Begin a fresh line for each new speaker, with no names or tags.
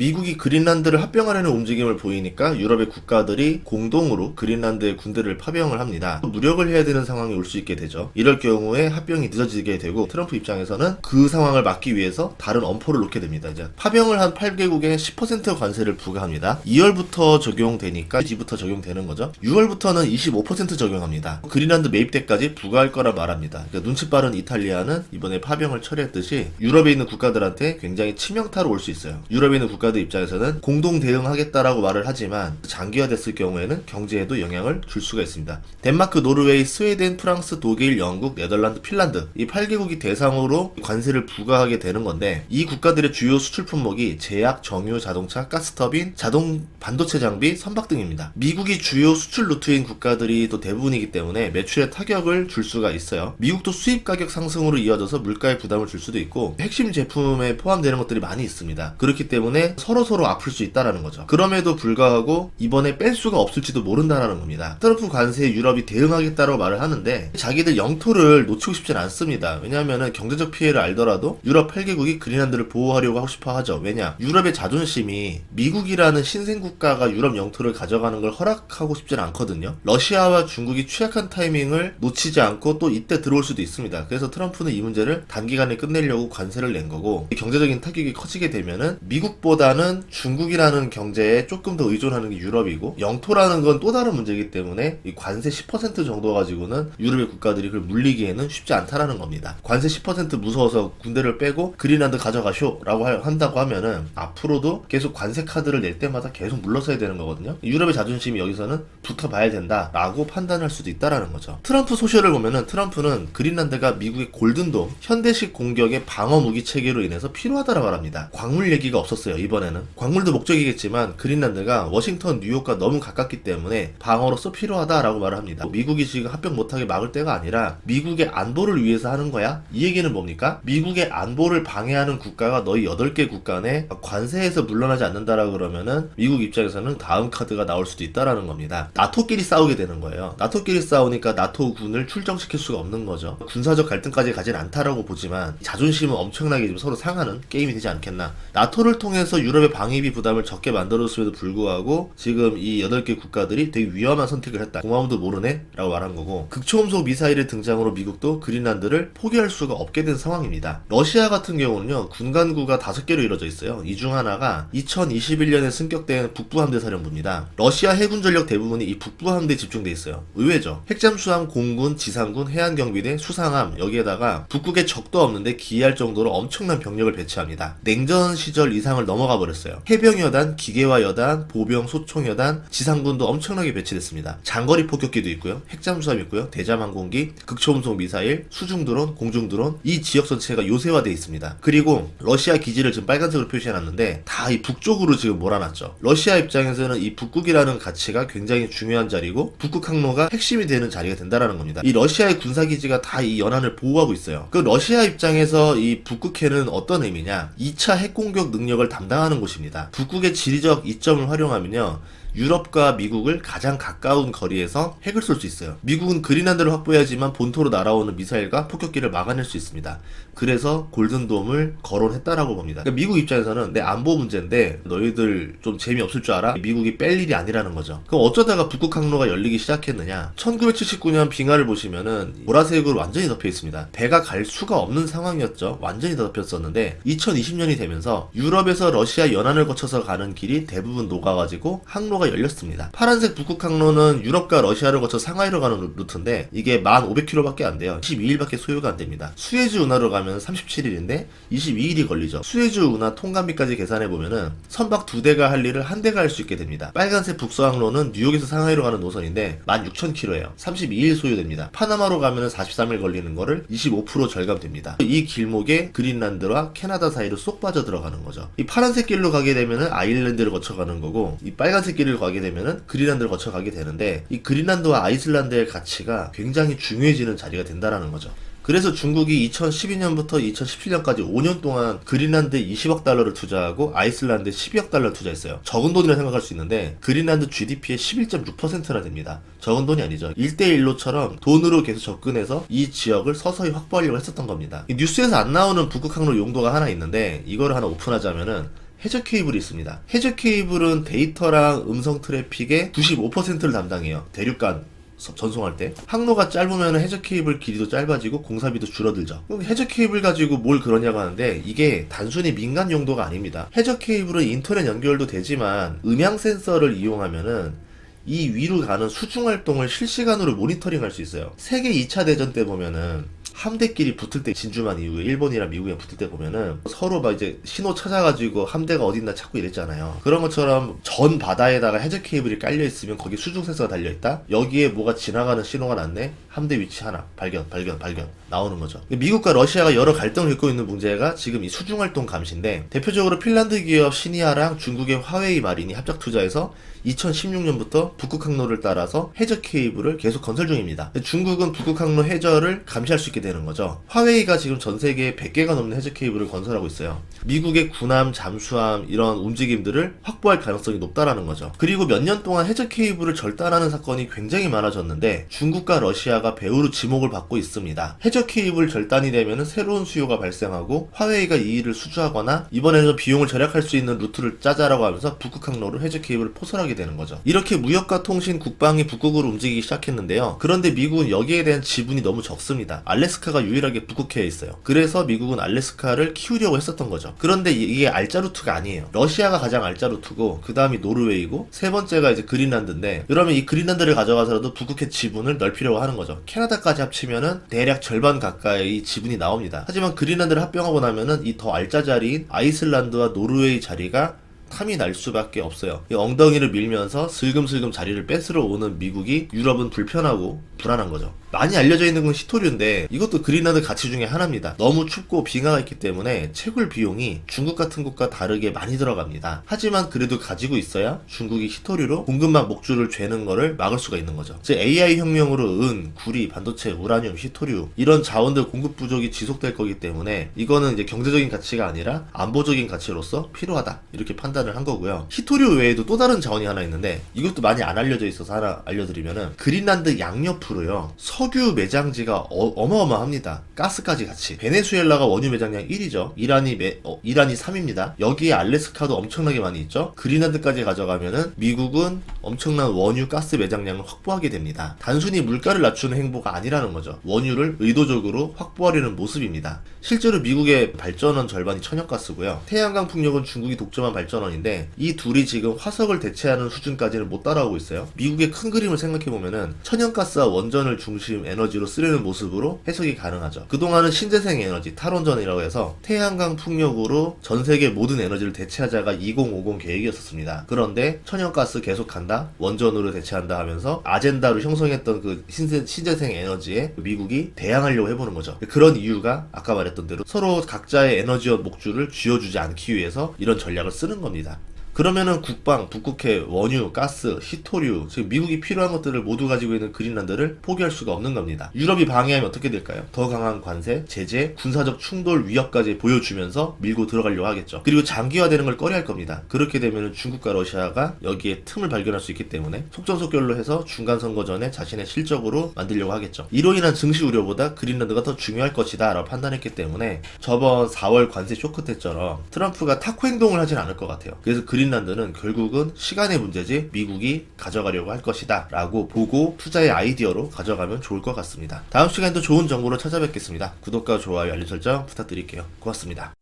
미국이 그린란드를 합병하려는 움직임을 보이니까 유럽의 국가들이 공동으로 그린란드의 군대를 파병을 합니다. 무력을 해야 되는 상황이 올 수 있게 되죠. 이럴 경우에 합병이 늦어지게 되고 트럼프 입장에서는 그 상황을 막기 위해서 다른 엄포를 놓게 됩니다. 이제 파병을 한 8개국에 10% 관세를 부과합니다. 2월부터 적용되니까 2부터 적용되는 거죠. 6월부터는 25% 적용합니다. 그린란드 매입 때까지 부과할 거라 말합니다. 그러니까 눈치 빠른 이탈리아는 이번에 파병을 처리했듯이 유럽에 있는 국가들한테 굉장히 치명타로 올 수 있어요. 유럽에 있는 국가들 입장에서는 공동 대응하겠다라고 말을 하지만 장기화됐을 경우에는 경제에도 영향을 줄 수가 있습니다. 덴마크, 노르웨이, 스웨덴, 프랑스, 독일, 영국, 네덜란드, 핀란드 이 8개국이 대상으로 관세를 부과하게 되는 건데 이 국가들의 주요 수출 품목이 제약, 정유, 자동차, 가스터빈, 자동 반도체 장비, 선박 등입니다. 미국이 주요 수출 루트인 국가들이 또 대부분이기 때문에 매출에 타격을 줄 수가 있어요. 미국도 수입 가격 상승으로 이어져서 물가에 부담을 줄 수도 있고 핵심 제품에 포함되는 것들이 많이 있습니다. 그렇기 때문에 서로 아플 수 있다라는 거죠. 그럼에도 불구하고 이번에 뺄 수가 없을지도 모른다라는 겁니다. 트럼프 관세에 유럽이 대응하겠다고 말을 하는데 자기들 영토를 놓치고 싶진 않습니다. 왜냐하면 경제적 피해를 알더라도 유럽 8개국이 그린란드를 보호하려고 하고 싶어 하죠. 왜냐? 유럽의 자존심이 미국이라는 신생국가가 유럽 영토를 가져가는 걸 허락하고 싶진 않거든요. 러시아와 중국이 취약한 타이밍을 놓치지 않고 또 이때 들어올 수도 있습니다. 그래서 트럼프는 이 문제를 단기간에 끝내려고 관세를 낸 거고 경제적인 타격이 커지게 되면은 미국보다는 중국이라는 경제에 조금 더 의존하는 게 유럽이고 영토라는 건 또 다른 문제이기 때문에 이 관세 10% 정도 가지고는 유럽의 국가들이 그걸 물리기에는 쉽지 않다라는 겁니다. 관세 10% 무서워서 군대를 빼고 그린란드 가져가쇼 라고 한다고 하면은 앞으로도 계속 관세 카드를 낼 때마다 계속 물러서야 되는 거거든요. 유럽의 자존심이 여기서는 붙어봐야 된다 라고 판단할 수도 있다라는 거죠. 트럼프 소셜을 보면은 트럼프는 그린란드가 미국의 골든돔 현대식 공격의 방어 무기 체계로 인해서 필요하다라고 말합니다. 광물 얘기가 없었어요. 이번에는 광물도 목적이겠지만 그린란드가 워싱턴, 뉴욕과 너무 가깝기 때문에 방어로서 필요하다라고 말을 합니다. 미국이 지금 합병 못하게 막을 때가 아니라 미국의 안보를 위해서 하는 거야? 이 얘기는 뭡니까? 미국의 안보를 방해하는 국가가 너희 8개 국가 내 관세에서 물러나지 않는다라고 그러면은 미국 입장에서는 다음 카드가 나올 수도 있다라는 겁니다. 나토끼리 싸우게 되는 거예요. 나토끼리 싸우니까 나토 군을 출정시킬 수가 없는 거죠. 군사적 갈등까지 가진 않다라고 보지만 자존심은 엄청나게 좀 서로 상하는 게임이 되지 않겠나. 나토를 통해서 유럽의 방위비 부담을 적게 만들었음에도 불구하고 지금 이 8개 국가들이 되게 위험한 선택을 했다. 고마움도 모르네? 라고 말한 거고 극초음속 미사일의 등장으로 미국도 그린란드를 포기할 수가 없게 된 상황입니다. 러시아 같은 경우는요. 군간구가 5개로 이루어져 있어요. 이 중 하나가 2021년에 승격된 북부함대 사령부입니다. 러시아 해군 전력 대부분이 이 북부함대에 집중돼 있어요. 의외죠. 핵잠수함, 공군, 지상군, 해안경비대, 수상함 여기에다가 북극에 적도 없는데 기이할 정도로 엄청난 병력을 배치합니다. 냉전 시절 이상을 넘어가 버렸어요. 해병여단, 기계화여단, 보병, 소총여단, 지상군도 엄청나게 배치됐습니다. 장거리 폭격기도 있고요. 핵잠수함 있고요. 대잠항공기, 극초음속 미사일, 수중드론, 공중드론 이 지역 전체가 요새화되어 있습니다. 그리고 러시아 기지를 지금 빨간색으로 표시해놨는데 다 이 북쪽으로 지금 몰아놨죠. 러시아 입장에서는 이 북극이라는 가치가 굉장히 중요한 자리고 북극 항로가 핵심이 되는 자리가 된다라는 겁니다. 이 러시아의 군사기지가 다 이 연안을 보호하고 있어요. 그 러시아 입장에서 이 북극해는 어떤 의미냐? 2차 핵공격 능력을 담당하는 곳입니다. 북극의 지리적 이점을 활용하면요. 유럽과 미국을 가장 가까운 거리에서 핵을 쏠 수 있어요. 미국은 그린란드를 확보해야지만 본토로 날아오는 미사일과 폭격기를 막아낼 수 있습니다. 그래서 골든돔을 거론했다라고 봅니다. 그러니까 미국 입장에서는 내 안보 문제인데 너희들 좀 재미없을 줄 알아? 미국이 뺄 일이 아니라는 거죠. 그럼 어쩌다가 북극 항로가 열리기 시작했느냐? 1979년 빙하를 보시면은 보라색으로 완전히 덮여 있습니다. 배가 갈 수가 없는 상황이었죠. 완전히 덮였었는데 2020년이 되면서 유럽에서 러시아 연안을 거쳐서 가는 길이 대부분 녹아가지고 항로가 열렸습니다. 파란색 북극 항로는 유럽과 러시아를 거쳐 상하이로 가는 루트인데 이게 1500km밖에 안 돼요. 22일밖에 소요가 안 됩니다. 수에즈 운하로 가면 37일인데 22일이 걸리죠. 수에즈 운하 통관비까지 계산해 보면은 선박 2대가 할 일을 1대가 할 수 있게 됩니다. 빨간색 북서항로는 뉴욕에서 상하이로 가는 노선인데 16,000km예요. 32일 소요됩니다. 파나마로 가면은 43일 걸리는 거를 25% 절감됩니다. 이 길목에 그린란드와 캐나다 사이로 쏙 빠져 들어가는 거죠. 이 파란색 길로 가게 되면은 아일랜드를 거쳐가는 거고 이 빨간색 길을 가게 되면은 그린란드를 거쳐가게 되는데 이 그린란드와 아이슬란드의 가치가 굉장히 중요해지는 자리가 된다라는 거죠. 그래서 중국이 2012년부터 2017년까지 5년 동안 그린란드에 20억 달러를 투자하고 아이슬란드에 12억 달러를 투자했어요. 적은 돈이라 생각할 수 있는데 그린란드 GDP의 11.6%나 됩니다. 적은 돈이 아니죠. 1대1로처럼 돈으로 계속 접근해서 이 지역을 서서히 확보하려고 했었던 겁니다. 이 뉴스에서 안 나오는 북극항로 용도가 하나 있는데 이거를 하나 오픈하자면은 해저 케이블이 있습니다. 해저 케이블은 데이터랑 음성 트래픽의 95%를 담당해요. 대륙간 전송할 때. 항로가 짧으면 해저 케이블 길이도 짧아지고 공사비도 줄어들죠. 그럼 해저 케이블 가지고 뭘 그러냐고 하는데 이게 단순히 민간 용도가 아닙니다. 해저 케이블은 인터넷 연결도 되지만 음향 센서를 이용하면은 이 위로 가는 수중 활동을 실시간으로 모니터링할 수 있어요. 세계 2차 대전 때 보면은 함대끼리 붙을 때, 진주만 이후에 일본이랑 미국이랑 붙을 때 보면은 서로 막 이제 신호 찾아가지고 함대가 어딨나 찾고 이랬잖아요. 그런 것처럼 전 바다에다가 해저 케이블이 깔려 있으면 거기 수중 센서가 달려 있다. 여기에 뭐가 지나가는 신호가 났네. 함대 위치 하나 발견 나오는 거죠. 미국과 러시아가 여러 갈등을 겪고 있는 문제가 지금 이 수중 활동 감시인데, 대표적으로 핀란드 기업 시니아랑 중국의 화웨이 마린이 합작 투자해서 2016년부터 북극 항로를 따라서 해저 케이블을 계속 건설 중입니다. 중국은 북극 항로 해저를 감시할 수 있게 되는 거죠. 화웨이가 지금 전 세계에 100개가 넘는 해저 케이블을 건설하고 있어요. 미국의 군함, 잠수함 이런 움직임들을 확보할 가능성이 높다라는 거죠. 그리고 몇 년 동안 해저 케이블을 절단하는 사건이 굉장히 많아졌는데 중국과 러시아가 배후로 지목을 받고 있습니다. 해저 케이블 절단이 되면 새로운 수요가 발생하고 화웨이가 이 일을 수주하거나 이번에는 비용을 절약할 수 있는 루트를 짜자라고 하면서 북극 항로로 해저 케이블을 포설하게 되는 거죠. 이렇게 무역과 통신, 국방이 북극으로 움직이기 시작했는데요. 그런데 미국은 여기에 대한 지분이 너무 적습니다. 알래스카가 유일하게 북극해에 있어요. 그래서 미국은 알래스카를 키우려고 했었던 거죠. 그런데 이게 알짜 루트가 아니에요. 러시아가 가장 알짜 루트고 그 다음이 노르웨이고 세 번째가 이제 그린란드인데, 그러면 이 그린란드를 가져가서라도 북극해 지분을 넓히려고 하는 거죠. 캐나다까지 합치면은 대략 절반 가까이 지분이 나옵니다. 하지만 그린란드를 합병하고 나면은 이 더 알짜 자리인 아이슬란드와 노르웨이 자리가 탐이 날 수밖에 없어요. 이 엉덩이를 밀면서 슬금슬금 자리를 뺏으러 오는 미국이 유럽은 불편하고 불안한 거죠. 많이 알려져 있는 건 시토류인데 이것도 그린란드 가치 중에 하나입니다. 너무 춥고 빙하가 있기 때문에 채굴 비용이 중국 같은 곳과 다르게 많이 들어갑니다. 하지만 그래도 가지고 있어야 중국이 시토류로 공급망 목줄을 죄는 거를 막을 수가 있는 거죠. 즉 AI 혁명으로 은, 구리, 반도체, 우라늄, 시토류 이런 자원들 공급 부족이 지속될 거기 때문에 이거는 이제 경제적인 가치가 아니라 안보적인 가치로서 필요하다 이렇게 판단을 한 거고요. 시토류 외에도 또 다른 자원이 하나 있는데 이것도 많이 안 알려져 있어서 하나 알려드리면은, 그린란드 양옆으로요 석유 매장지가 어마어마합니다. 가스까지 같이. 베네수엘라가 원유 매장량 1위죠. 이란이 3위입니다. 여기에 알래스카도 엄청나게 많이 있죠. 그린란드까지 가져가면은 미국은 엄청난 원유 가스 매장량을 확보하게 됩니다. 단순히 물가를 낮추는 행보가 아니라는 거죠. 원유를 의도적으로 확보하려는 모습입니다. 실제로 미국의 발전원 절반이 천연가스고요. 태양광 풍력은 중국이 독점한 발전원인데 이 둘이 지금 화석을 대체하는 수준까지는 못 따라오고 있어요. 미국의 큰 그림을 생각해보면은 천연가스와 원전을 중심 에너지로 쓰려는 모습으로 해석이 가능하죠. 그동안은 신재생 에너지, 탈원전이라고 해서 태양광 풍력으로 전 세계 모든 에너지를 대체하자가 2050 계획이었습니다. 그런데 천연가스 계속한다, 원전으로 대체한다 하면서 아젠다로 형성했던 그 신재생 에너지에 미국이 대항하려고 해보는 거죠. 그런 이유가 아까 말했던 대로 서로 각자의 에너지원 목줄을 쥐어주지 않기 위해서 이런 전략을 쓰는 겁니다. 그러면은 국방, 북극해, 원유, 가스, 시토류, 즉 미국이 필요한 것들을 모두 가지고 있는 그린란드를 포기할 수가 없는 겁니다. 유럽이 방해하면 어떻게 될까요? 더 강한 관세, 제재, 군사적 충돌 위협까지 보여주면서 밀고 들어가려고 하겠죠. 그리고 장기화되는 걸 꺼려할 겁니다. 그렇게 되면은 중국과 러시아가 여기에 틈을 발견할 수 있기 때문에 속전속결로 해서 중간선거 전에 자신의 실적으로 만들려고 하겠죠. 이로 인한 증시 우려보다 그린란드가 더 중요할 것이다 라고 판단했기 때문에 저번 4월 관세 쇼크 때처럼 트럼프가 타코 행동을 하진 않을 것 같아요. 그래서 그린란드는 결국은 시간의 문제지 미국이 가져가려고 할 것이다 라고 보고 투자의 아이디어로 가져가면 좋을 것 같습니다. 다음 시간에도 좋은 정보로 찾아뵙겠습니다. 구독과 좋아요, 알림 설정 부탁드릴게요. 고맙습니다.